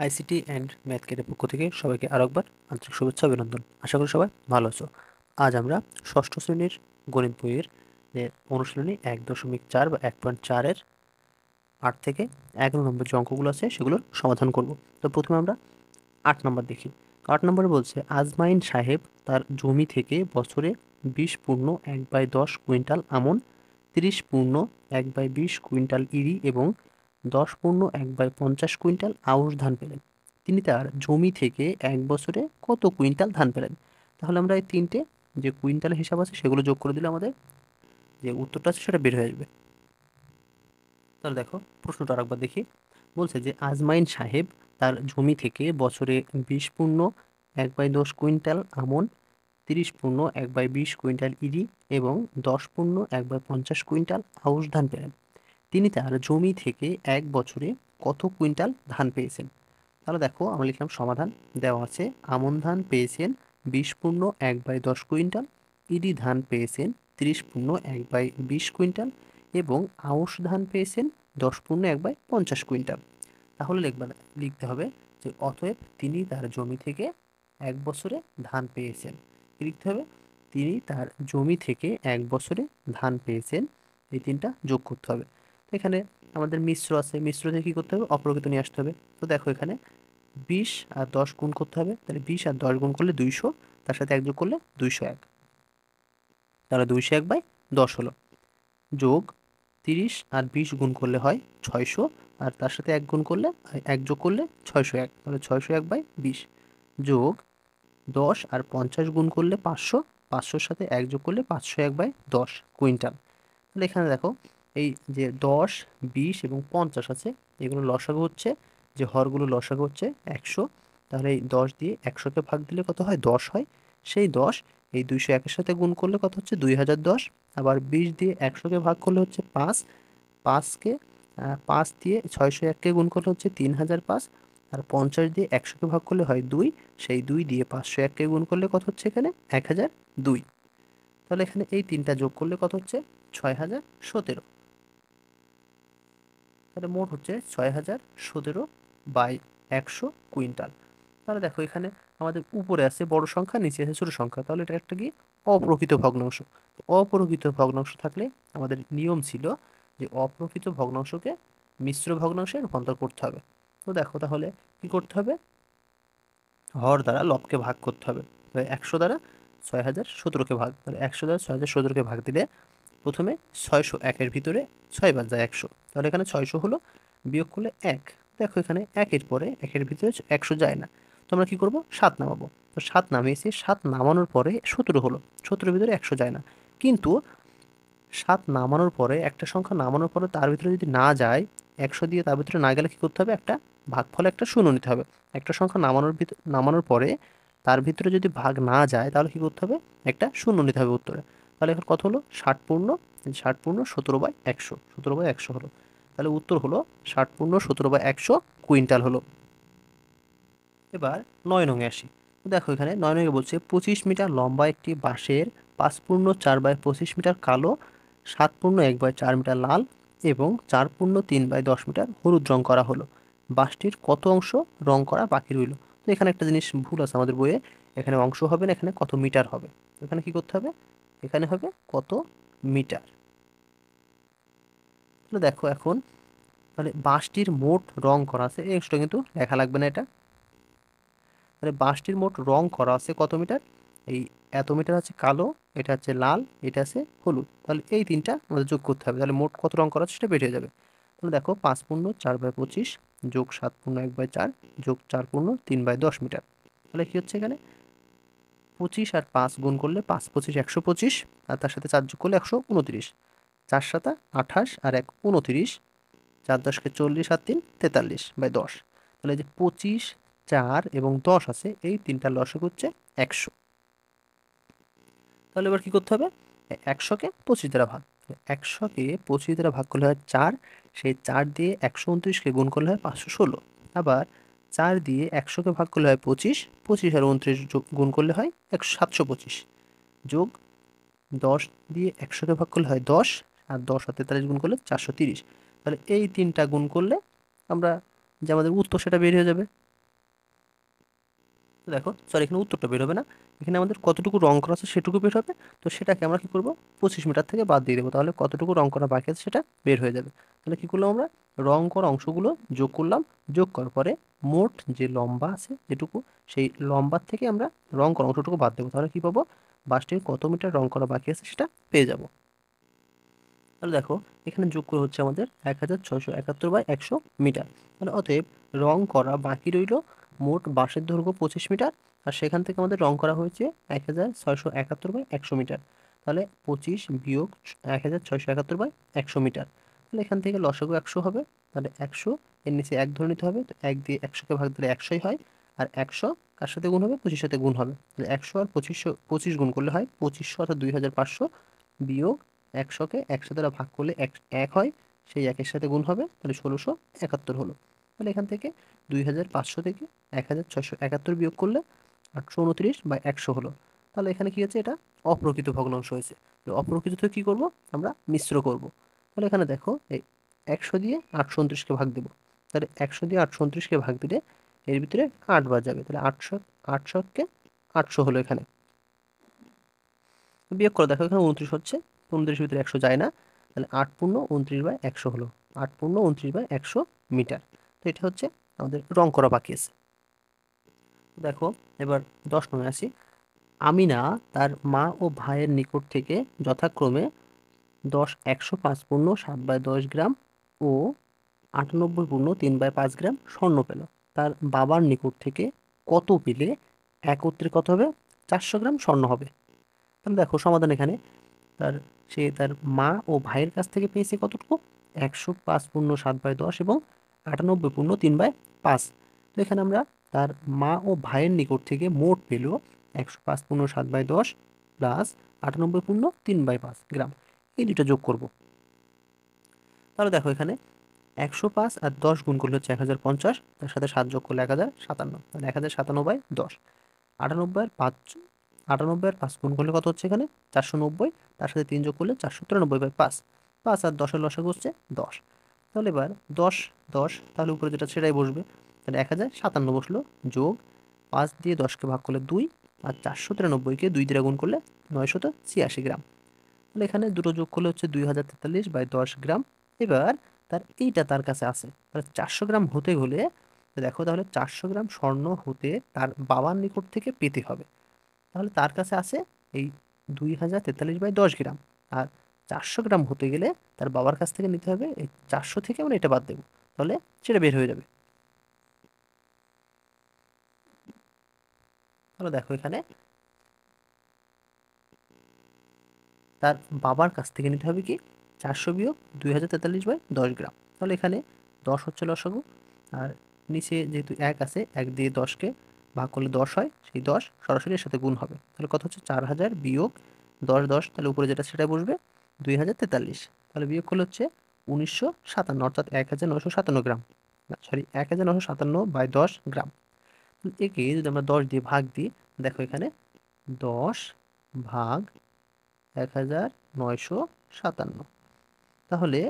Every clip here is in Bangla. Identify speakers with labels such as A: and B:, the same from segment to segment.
A: আইসিটি অ্যান্ড ম্যাথ কেটের পক্ষ থেকে সবাইকে আরেকবার আন্তরিক শুভেচ্ছা অভিনন্দন। আশা করি সবাই ভালো আছো। আজ আমরা ষষ্ঠ শ্রেণীর গণিত বইয়ের যে অনুশীলনী 1.4 বা 1.4-এর 8 থেকে 11 নম্বর যে অঙ্কগুলো আছে সেগুলোর সমাধান করব। তো প্রথমে আমরা 8 নম্বর দেখি। 8 নম্বরে বলছে আজমাইন সাহেব তার জমি থেকে বছরে 20.1/10 কুইন্টাল আমন, 30.1/20 কুইন্টাল ইরি এবং 10.1/50 কুইন্টাল আউশ ধান পেলেন। তিনি তার জমি থেকে এক বছরে কত কুইন্টাল ধান পেলেন? তাহলে আমরা এই তিনটে যে কুইন্টাল হিসাব আছে সেগুলো যোগ করে দিলে আমাদের যে উত্তরটা আছে সেটা বের হয়ে যাবে। তাহলে দেখো প্রশ্নটা আরেকবার দেখি। বলছে যে আজমাইন সাহেব তার জমি থেকে বছরে 20.1/10 কুইন্টাল আমন, 30.1/20 কুইন্টাল ইরি এবং 10.1/50 কুইন্টাল আউশ ধান পেলেন। তিনি তার জমি থেকে এক বছরে কত কুইন্টাল ধান পেয়েছেন? তাহলে দেখো আমরা লিখলাম সমাধান। দেওয়া আছে আমন ধান পেয়েছেন 20.1/10 কুইন্টাল, ইরি ধান পেয়েছেন 30.1/20 কুইন্টাল এবং আউশ ধান পেয়েছেন 10.1/50 কুইন্টাল। তাহলে লিখতে হবে যে অতএব তিনি তার জমি থেকে এক বছরে ধান পেয়েছেন। কি লিখতে হবে? তিনি তার জমি থেকে এক বছরে ধান পেয়েছেন। এই তিনটা যোগ করতে হবে। তো এখানে আমাদের মিশ্র আছে, মিশ্র থেকে কি করতে হবে? অপরকৃত নিয়ে আসতে হবে। তো দেখো এখানে 20 আর 10 গুণ করতে হবে। তাহলে 20 আর 10 গুণ করলে 200, তার সাথে 1 যোগ করলে 201। তাহলে 201/10 হলো। যোগ 30 আর 20 গুণ করলে হয় 600, আর তার সাথে 1 গুণ করলে 1 যোগ করলে 601, তাহলে 601/20। যোগ 10 আর 50 গুণ করলে 500, 500-র সাথে 1 যোগ করলে 501/10 কুইন্টাল। তাহলে এখানে দেখো এই যে 10, 20 এবং 50 আছে, এগুলো লসাগু হচ্ছে, যে হরগুলো লসাগু হচ্ছে 100। তাহলে এই 10 দিয়ে 100-কে ভাগ দিলে কত হয়? 10 হয়। সেই 10 এই 201-এর সাথে গুণ করলে কত হচ্ছে? 2010। আবার 20 দিয়ে 100-কে ভাগ করলে হচ্ছে 5, 5কে 5 দিয়ে 601-কে গুণ করলে হচ্ছে 3005, আর 50 দিয়ে 100-কে ভাগ করলে হয় 2, সেই 2 দিয়ে 501-কে গুণ করলে কত হচ্ছে এখানে? 1002। তাহলে এখানে এই তিনটা যোগ করলে কত হচ্ছে? 6017। তাহলে মোট হচ্ছে 6017/100 কুইন্টাল। তাহলে দেখো এখানে আমাদের উপরে আছে বড় সংখ্যা, নিচে আছে ছোট সংখ্যা, তাহলে এটা একটা কি? অপ্রকৃত ভগ্নাংশ। অপ্রকৃত ভগ্নাংশ থাকলে আমাদের নিয়ম ছিল যে অপ্রকৃত ভগ্নাংশকে মিশ্র ভগ্নাংশে রূপান্তর করতে হবে। তো দেখো তাহলে কি করতে হবে? হর দ্বারা লবকে ভাগ করতে হবে। 100 দ্বারা 6017-কে ভাগ, তাহলে 100 দ্বারা 6017-কে ভাগ দিলে প্রথমে 601-এর ভিতরে 6 বাদ যায় 100, তাহলে এখানে 600 হলো। বিয়োগ করলে 1, দেখো এখানে 1-এর পরে 1-এর ভিতরে 100 যায় না, তো আমরা কি করব? 7 নামাবো। তো 7 নামিয়েছি, 7 নামানোর পরে 17 হলো, 17-এর ভিতরে 100 যায় না। কিন্তু 7 নামানোর পরে একটা সংখ্যা নামানোর পরে তার ভিতরে যদি না যায়, 100 দিয়ে তার ভিতরে না গেলে কি করতে হবে? একটা ভাগফলে একটা শূন্য নিতে হবে। একটা সংখ্যা নামানোর পরে তার ভিতরে যদি ভাগ না যায় তাহলে কি করতে হবে? একটা শূন্য নিতে হবে উত্তরে। তাহলে এখন কত হলো? 60 পূর্ণ 17/100 হলো। তাহলে উত্তর হলো 60 পূর্ণ 17/100 কুইন্টাল হলো। এবার 9 নং এ আসি। তো দেখো এখানে 9 নং এ বলছে 25 মিটার লম্বা একটি বাঁশের 5.4/25 মিটার কালো, 7.1/4 মিটার লাল এবং 4.3/10 মিটার হলুদ রং করা হলো। বাঁশটির কত অংশ রং করা বাকি রইল? তো এখানে একটা জিনিস ভুল আছে আমাদের বইয়ে, এখানে অংশ হবে না, এখানে কত মিটার হবে। তো এখানে কি করতে হবে? এখানে হবে কত মিটার। তাহলে দেখো এখন তাহলে বাঁশটির মোট রং করা আছে, এই অংশটা কিন্তু লেখা লাগবে না এটা। তাহলে বাঁশটির মোট রং করা আছে কত মিটার? এই এত মিটার আছে কালো, এটা হচ্ছে লাল, এটা আছে হলুদ, তাহলে এই তিনটা আমাদের যোগ করতে হবে, তাহলে মোট কত রং করা আছে সেটা বের হয়ে যাবে। তাহলে দেখো 5.4/25 যোগ 7.1/4 যোগ 4.3/10 মিটার। তাহলে কি হচ্ছে এখানে? 25 আর 5 গুণ করলে 5 25 125, আর তার সাথে 4 যোগ করলে 129, 4 7 28 আর 1 29, 4 10-কে 40 আর 3 43/10। তাহলে যে 25, 4 এবং 10 আছে, এই তিনটা লসাগু হচ্ছে 100। তাহলে এবার কি করতে হবে? 100-কে 25 দ্বারা ভাগ, 100-কে 25 দ্বারা ভাগ করলে হয় 4, সেই 4 দিয়ে 129-কে গুণ করলে হয় 516। আবার 4 দিয়ে 100-কে ভাগ করলে হয় 25, 25 আর 29 গুণ করলে হয় 725। যোগ 10 দিয়ে 100-কে ভাগ করলে হয় 10, আর 10 আর 43 গুণ করলে 430। তাহলে এই তিনটা গুণ করলে আমরা যে আমাদের উত্তর সেটা বের হয়ে যাবে। দেখো সরি, এখানে উত্তরটা বের হবে না, এখানে আমাদের কতটুকু রং করা আছে সেটুকু বের হবে। তো সেটাকে আমরা কি করব, 25 মিটার থেকে বাদ দিয়ে দেবো, তাহলে কতটুকু রং করা বাকি আছে সেটা বের হয়ে যাবে। তাহলে কি করলাম আমরা, রং করা অংশগুলো যোগ করলাম, যোগ করার পরে মোট যে লম্বা আছে যেটুকু, সেই লম্বার থেকে আমরা রং করা অংশটুকু বাদ দেবো, তাহলে কি পাবো, বাসটির কত মিটার রং করা বাকি আছে সেটা পেয়ে যাব। তাহলে দেখো এখানে যোগ করে হচ্ছে আমাদের 1671/100 মিটার। তাহলে অতএব রং করা বাকি রইল মোট বাঁশের দৈর্ঘ্য 25 মিটার, আর সেখান থেকে আমাদের রং করা হয়েছে 1671/100 মিটার। তাহলে 25 - 1671/100 মিটার। তাহলে এখান থেকে লসাগু 100 হবে, তাহলে 100 এর নিচে 1 ধরে নিতে হবে, তো 1 দিয়ে 100কে ভাগ দিলে 100ই হয়। আর 100 কার সাথে গুণ হবে, 25 সাথে গুণ হবে, তাহলে 100 আর 25 গুণ করলে হয় 2500, অর্থাৎ 2500 বিয়োগ 100কে 100 দ্বারা ভাগ করলে এক হয়, সেই একের সাথে গুণ হবে, তাহলে 1671 হলো। তাহলে এখান থেকে 2500 থেকে 1671 বিয়োগ করলে 829/100 হলো। তাহলে এখানে কি হচ্ছে, এটা অপ্রকৃত ভগ্নাংশ হয়েছে। তো অপ্রকৃত থেকে কি করব, আমরা মিশ্র করব। তাহলে এখানে দেখো এই 100 দিয়ে 829কে ভাগ দেবো, তাহলে 100 দিয়ে 829কে ভাগ দিলে এর ভিতরে 8 বার যাবে, তাহলে 800কে 800 হলো এখানে। বিয়োগ করে দেখো, এখানে 29 হচ্ছে, 29-এর ভিতরে 100 যায় না, তাহলে 8×29/100 হলো, 8×29/100 মিটার। তো এটা হচ্ছে আমাদের রং করা বাকি আছে। দেখো এবার 10 নম্বরে আসি। আমিনা তার মা ও ভাইয়ের নিকট থেকে যথাক্রমে 105 পূর্ণ 7/10 গ্রাম ও 98 পূর্ণ 3/5 গ্রাম স্বর্ণ পেল। তার বাবার নিকট থেকে কত পেলে একত্রে কত হবে, 400 গ্রাম স্বর্ণ হবে। তাহলে দেখো সমাধান এখানে, তার তার মা ও ভাইয়ের কাছ থেকে পেয়েছে কতটুকু, 105 পূর্ণ 7/10 এবং 98 পূর্ণ 3/5। তো এখানে আমরা তার মা ও ভাইয়ের নিকট থেকে মোট পেল 105 পূর্ণ 7/10 প্লাস 98 পূর্ণ 3/5 গ্রাম, এই দুটো যোগ করব। তাহলে দেখো এখানে 105 আর 10 গুণ করলে হচ্ছে 1050, তার সাথে 7 যোগ করলে 1057, তাহলে 1057/10। 98 আর 5 গুণ করলে কত হচ্ছে এখানে, 490, তার সাথে 3 যোগ করলে 493/5। 5 আর 10-এর লসাগু হচ্ছে 10। তাহলে এবার 10 10, তাহলে উপরে যেটা সেটাই বসবে, তাহলে 1057 বসলো, যোগ 5 দিয়ে 10কে ভাগ করলে 2, আর 493কে 2 দিয়ে গুণ করলে 986 গ্রাম। তাহলে এখানে দুটো যোগ করলে হচ্ছে 2043/10 গ্রাম। এবার তার কাছে আছে, তাহলে 400 গ্রাম হতে হলে দেখো, তাহলে 400 গ্রাম স্বর্ণ হতে তার বাবার নিকট থেকে পেতে হবে। তাহলে তার কাছে আছে এই 2043/10 গ্রাম, আর 400 গ্রাম হতে গেলে তার বাবার কাছ থেকে নিতে হবে এই 400 থেকে আমরা এটা বাদ দেবো, তাহলে সেটা বের হয়ে যাবে। তাহলে দেখো এখানে তার বাবার কাছ থেকে নিতে হবে কি, 400 বিয়োগ 2043/10 গ্রাম। তাহলে এখানে 10 হচ্ছে লসাগু, আর নিচে যেহেতু 1 আছে, 1 দিয়ে 10কে ভাগ করলে 10 হয়, সেই 10 সরাসরি এর সাথে গুণ হবে, তাহলে কত হচ্ছে 4000 বিয়োগ 10 10, তাহলে উপরে যেটা সেটা বসবে 2043, তাহলে বিয়োগ করলে হচ্ছে 1957, অর্থাৎ 1957 গ্রাম, সরি 1957/10 গ্রাম। একে যদি আমরা 10 দিয়ে ভাগ দিই, দেখো এখানে 10 ভাগ 1957, তাহলে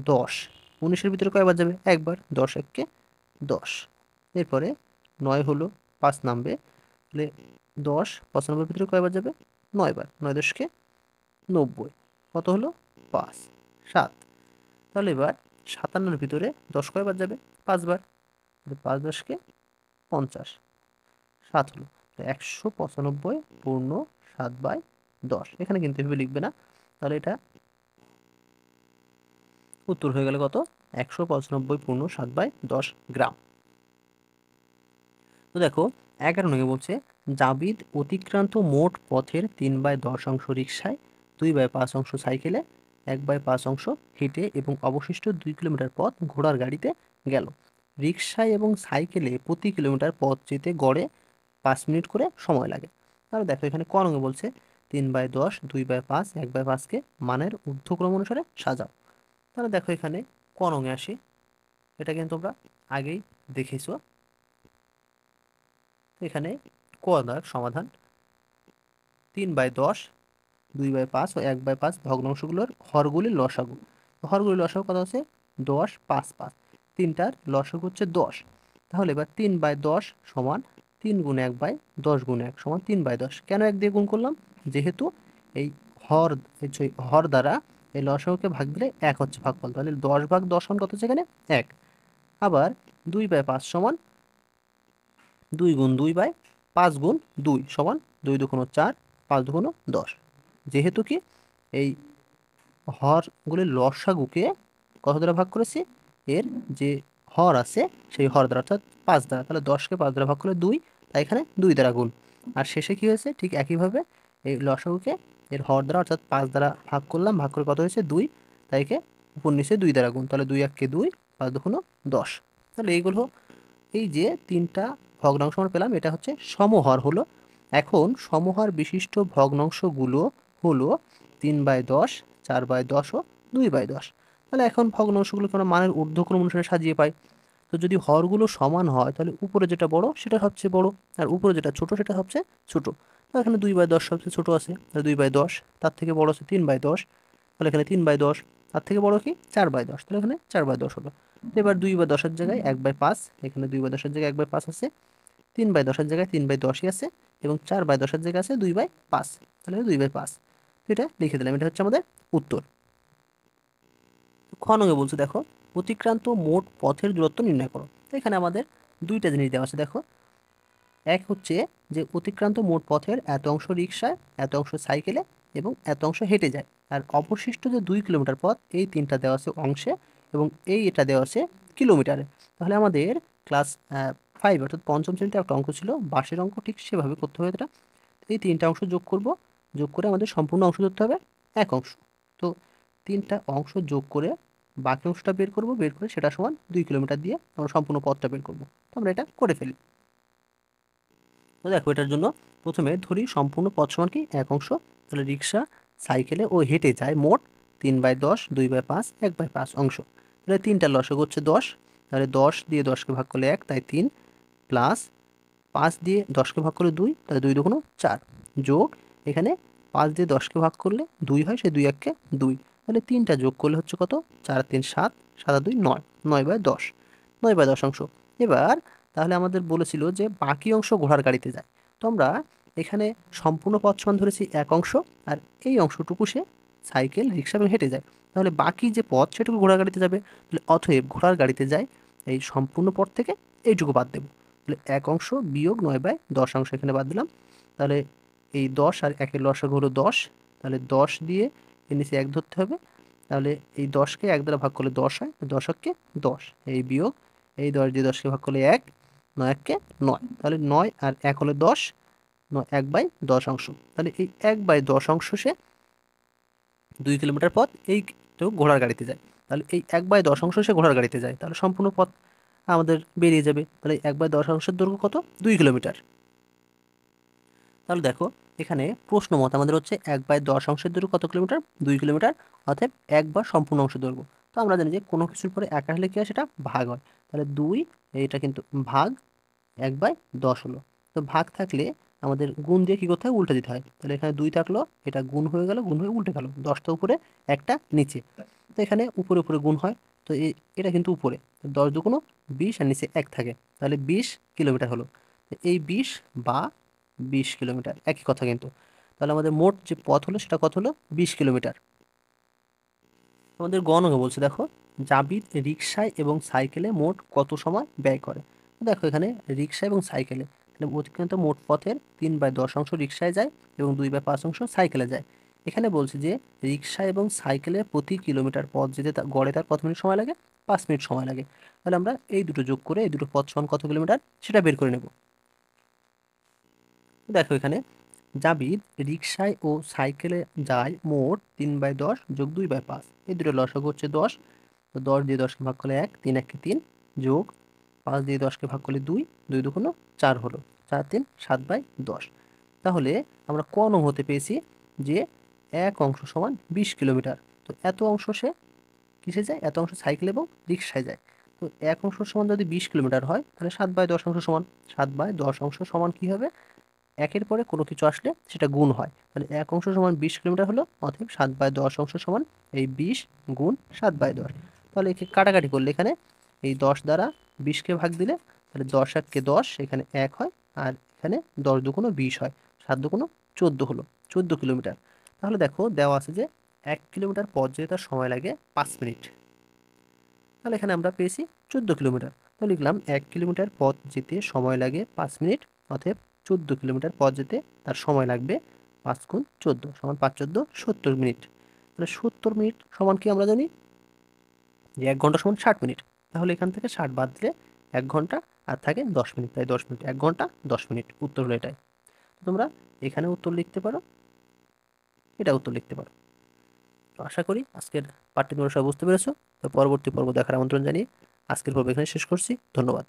A: 10, 19-এর ভিতরে কয়বার যাবে, একবার, 10 এককে 10, এরপরে 9 হলো, 5 নামবে, তাহলে 10 95-এর ভিতরে কয়বার যাবে, 9 বার, 9 10কে 90, কত হলো 5 7। তাহলে এবার 57-এর ভিতরে 10 কয়বার যাবে, 5 বার, 5 10কে 50, 7 হলো, 195 পূর্ণ 7/10। এখানে কিন্তু এভাবে লিখবে না, তাহলে এটা উত্তর হয়ে গেল কত, 195 পূর্ণ 7/10 গ্রাম। তো দেখো 11 নং বলছে, জাবিদ অতিক্রান্ত মোট পথের 3/10 রিক্সায়, 2/5 সাইকেলে, 1/5 হেঁটে এবং অবশিষ্ট 2 কিলোমিটার পথ ঘোড়ার গাড়িতে গেল। রিক্সায় এবং সাইকেলে প্রতি কিলোমিটার পথ যেতে গড়ে 5 মিনিট করে সময় লাগে। তাহলে দেখো এখানে ক নং বলছে, 3/10, 2/5, 1/5কে মানের ঊর্ধ্বক্রম অনুসারে সাজাও। তাহলে দেখো এখানে ক নং আসি, এটা কিন্তু তোমরা আগেই দেখেছো। এখানে ক দাগ সমাধান, 3/10, 2/5 ও 1/5 ভগ্নাংশগুলোর হরগুলির লসাগু। হরগুলির লসাগু কত আছে, 10 5 5, তিনটার লসাগু হচ্ছে 10। তাহলে এবার 3/10 সমান 3 × 1/10 × 1 সমান 3/10। কেন 1 দিয়ে গুণ করলাম? যেহেতু এই হর দ্বারা এই লসাগুকে ভাগ দিলে 1 হচ্ছে ভাগফল, তাহলে 10/10 কত হচ্ছে এখানে 1। আবার 2/5 সমান 2 × 2/5 × 2 সমান 2 × 2 = 4, 5 × 2 = 10। যেহেতু কি এই হরগুলির লসাগুকে কত দ্বারা ভাগ করেছি, এর যে হর আছে সেই হর দ্বারা অর্থাৎ 5 দ্বারা, তাহলে 10কে 5 দ্বারা ভাগ করলে 2, তাই এখানে 2 দ্বারা গুণ। আর শেষে কি হয়েছে, ঠিক একইভাবে এই লসাগুকে এর হর দ্বারা অর্থাৎ 5 দ্বারা ভাগ করলাম, ভাগ করে কত হয়েছে 2, তাই একে উপর নিচে 2 দ্বারা গুণ, তাহলে 2 × 1 = 2, 5 × 2 = 10। তাহলে এইগুলো এই যে 3টা ভগ্নাংশ আমরা পেলাম, এটা হচ্ছে সমহর হলো। এখন সমহর বিশিষ্ট ভগ্নাংশগুলো হলো 3/10, 4/10 ও 2/10। তাহলে এখন ভগ্নাংশগুলোকে আমরা মানের ঊর্ধ্বক্রম অনুসারে সাজিয়ে পাই। তো যদি হরগুলো সমান হয় তাহলে উপরে যেটা বড় সেটা সবচেয়ে বড়, আর উপরে যেটা ছোট সেটা সবচেয়ে ছোট। তো এখানে 2/10 সবচেয়ে ছোট আছে, তাহলে 2/10, তার থেকে বড় আছে 3/10, তাহলে এখানে 3/10, তার থেকে বড় কি 4/10, তাহলে এখানে 4/10 হলো। এবার 2/10 জায়গায় 1/5, এখানে 2/10 জায়গায় 1/5 আছে, 3/10 জায়গায় 3/10ই আছে, এবং 4/10 জায়গায় আছে 2/5, তাহলে 2/5। এটা লিখে দিলাম, এটা হচ্ছে আমাদের উত্তর। খ নঙ্গে বলছে দেখো, অতিক্রান্ত মোট পথের দূরত্ব নির্ণয় করো। তো এখানে আমাদের দুইটা জিনিস দেওয়া আছে দেখো। এক হচ্ছে যে অতিক্রান্ত মোট পথের এত অংশ রিক্সায়, এত অংশ সাইকেলে এবং এত অংশ হেঁটে যায়। আর অবশিষ্ট যে 2 কিলোমিটার পথ, এই 3টা দেওয়া আছে অংশে, এবং এটা দেওয়া আছে কিলোমিটারে। তাহলে আমাদের ক্লাস 5 অর্থাৎ পঞ্চম শ্রেণীতে একটা অঙ্ক ছিল বাঁশের অঙ্ক, ঠিক সেভাবে করতে হবে এটা। এই 3টা অংশ যোগ করব, যোগ করে আমাদের সম্পূর্ণ অংশ ধরতে হবে 1 অংশ। তো 3টা অংশ যোগ করে বাকি অংশটা বের করব, বের করে সেটা সমান 2 কিলোমিটার দিয়ে আমরা সম্পূর্ণ পথটা বের করব। তো আমরা এটা করে ফেলি। তো দেখো, এটার জন্য প্রথমে ধরি সম্পূর্ণ পথ সমান কি 1 অংশ। তাহলে রিক্সা, সাইকেলে ও হেঁটে যায় মোট 3/10, 2/5, 1/5 অংশ। তাহলে 3টার লসাগু হচ্ছে 10, তাহলে 10 দিয়ে 10কে ভাগ করলে 1, তাই 3, প্লাস 5 দিয়ে 10কে ভাগ করলে 2, তাহলে 2 2 4, যোগ এখানে 5 দিয়ে 10কে ভাগ করলে 2 হয়, সেই 2 1 2, তাহলে 3টা যোগ করলে হচ্ছে কত, 4 3 7, 7 2 9, 9/10, 9/10 অংশ। এবার তাহলে আমাদের বলেছিল যে বাকি অংশ ঘোড়ার গাড়িতে যায়। তো আমরা এখানে সম্পূর্ণ পথ সমান ধরেছি 1 অংশ, আর এই অংশটুকু সে সাইকেল, রিক্সা এবং হেঁটে যায়। তাহলে বাকি যে পথ সেটুকু ঘোড়ার গাড়িতে যাবে, তাহলে অতএব ঘোড়ার গাড়িতে যায় এই সম্পূর্ণ পথ থেকে এইটুকু বাদ দেবো। তাহলে 1 অংশ বিয়োগ 9/10 অংশ এখানে বাদ দিলাম। তাহলে এই 10 আর 1-এর লসাগু হলো 10, তাহলে 10 দিয়ে এর নিচে 1 ধরতে হবে। তাহলে এই 10কে 1 দ্বারা ভাগ করলে 10 হয়, 10 1 10, এই বিয়োগ এই 10 দিয়ে 10কে ভাগ করলে 1, 9 1 9, তাহলে 9 আর 1 হলো 10, 1/10 অংশ। তাহলে এই 1/10 অংশ সে 2 কিলোমিটার পথ এইটুকু ঘোড়ার গাড়িতে যায়। তাহলে এই 1/10 অংশ সে ঘোড়ার গাড়িতে যায়, তাহলে সম্পূর্ণ পথ আমাদের বেরিয়ে যাবে। তাহলে 1/10 অংশের দৈর্ঘ্য কত, 2 কিলোমিটার। তাহলে দেখো, এখানে প্রশ্ন মত আমাদের হচ্ছে 1/10 অংশের দৈর্ঘ্য কত কিলোমিটার, 2 কিলোমিটার, অর্থাৎ 1 বা সম্পূর্ণ অংশ দৈর্ঘ্য। তো আমরা জানি যে কোনো কিছুর পরে 1 আসলে কি হয়, সেটা ভাগ হয়। তাহলে 2, এটা কিন্তু ভাগ 1/10 হলো। তো ভাগ থাকলে আমাদের গুণ দিয়ে কি করতে হয়, উল্টে দিতে হয়। তাহলে এখানে 2 থাকলো, এটা গুণ হয়ে গেল, গুণ হয়ে উল্টে গেল, 10টা উপরে 1টা নিচে। তো এখানে উপরে উপরে গুণ হয়, তো এটা কিন্তু উপরে 10 দুগুণ 20 আর নিচে 1 থাকে, তাহলে 20 কিলোমিটার হলো। এই 20 বা 20 কিলোমিটার একই কথা কিন্তু। তাহলে আমাদের মোট যে পথ হলো সেটা কত হলো, 20 কিলোমিটার। আমাদের গণনা বলছে দেখো, জাবিদ রিকশায় এবং সাইকেলে মোট কত সময় ব্যয় করে। দেখো এখানে রিকশা এবং সাইকেলে, তাহলে অতিক্রান্ত মোট পথের 3/10 অংশ রিকশায় যায় এবং 2/5 অংশ সাইকেলে যায়। এখানে বলছে যে রিকশা এবং সাইকেলে প্রতি কিলোমিটার পথ যেতে গড়ে তার কত মিনিট সময় লাগে, 5 মিনিট সময় লাগে। তাহলে আমরা এই দুটো যোগ করে এই দুটো পথ সমান কত কিলোমিটার সেটা বের করে নেব। দেখো এখানে জাবিদ রিকশায় ও সাইকেলে যায় মোট 3/10 যোগ 2/5, এই দুটো লসাগু হচ্ছে 10। তো 10 দিয়ে 10কে ভাগ করলে 1, 3 1 3, যোগ 5 দিয়ে 10কে ভাগ করলে 2, 2 2 4 হলো, 4 3 7/10। তাহলে আমরা ক নং হতে পেয়েছি যে 1 অংশ সমান 20 কিলোমিটার। তো এত অংশ সে কিসে যায়, এত অংশ সাইকেল এবং রিকশায় যায়। তো 1 অংশ সমান যদি 20 কিলোমিটার হয়, তাহলে 7/10 অংশ সমান, 7/10 অংশ সমান কি হবে, 1-এর পরে কোনো কিছু আসলে সেটা গুণ হয়। তাহলে 1 অংশ সমান 20 কিলোমিটার হলো, অতএব 7/10 অংশ সমান এই 20 গুণ 7/10। তাহলে একে কাটাকাটি করলে এখানে এই 10 দ্বারা 20কে ভাগ দিলে, তাহলে 10 1 10, এখানে 1 হয়, আর এখানে 10 দুগুণ 20 হয়, 7 দুগুণ 14 হলো, 14 কিলোমিটার। তাহলে দেখো দেওয়া আছে যে 1 কিলোমিটার পথ যেতে তার সময় লাগে 5 মিনিট। তাহলে এখানে আমরা পেয়েছি 14 কিলোমিটার। তো লিখলাম 1 কিলোমিটার পথ যেতে সময় লাগে 5 মিনিট, অতএব 14 কিলোমিটার পথ যেতে তার সময় লাগবে 5 গুণ 14 সমান 5 14 70 মিনিট। তাহলে 70 মিনিট সমান কি আমরা জানি যে 1 ঘন্টা সমান 60 মিনিট। তাহলে এখান থেকে 60 বাদ দিলে 1 ঘন্টা আর থাকে 10 মিনিট, তাই 10 মিনিট, 1 ঘন্টা 10 মিনিট, উত্তর হলো এটাই। তোমরা এখানে উত্তর লিখতে পারো, এটা উত্তর লিখতে পারো। তো আশা করি আজকের পাঠটি তোমরা সবাই বুঝতে পেরেছো। তো পরবর্তী পর্ব দেখার আমন্ত্রণ জানিয়ে আজকের পর্ব এখানে শেষ করছি। ধন্যবাদ।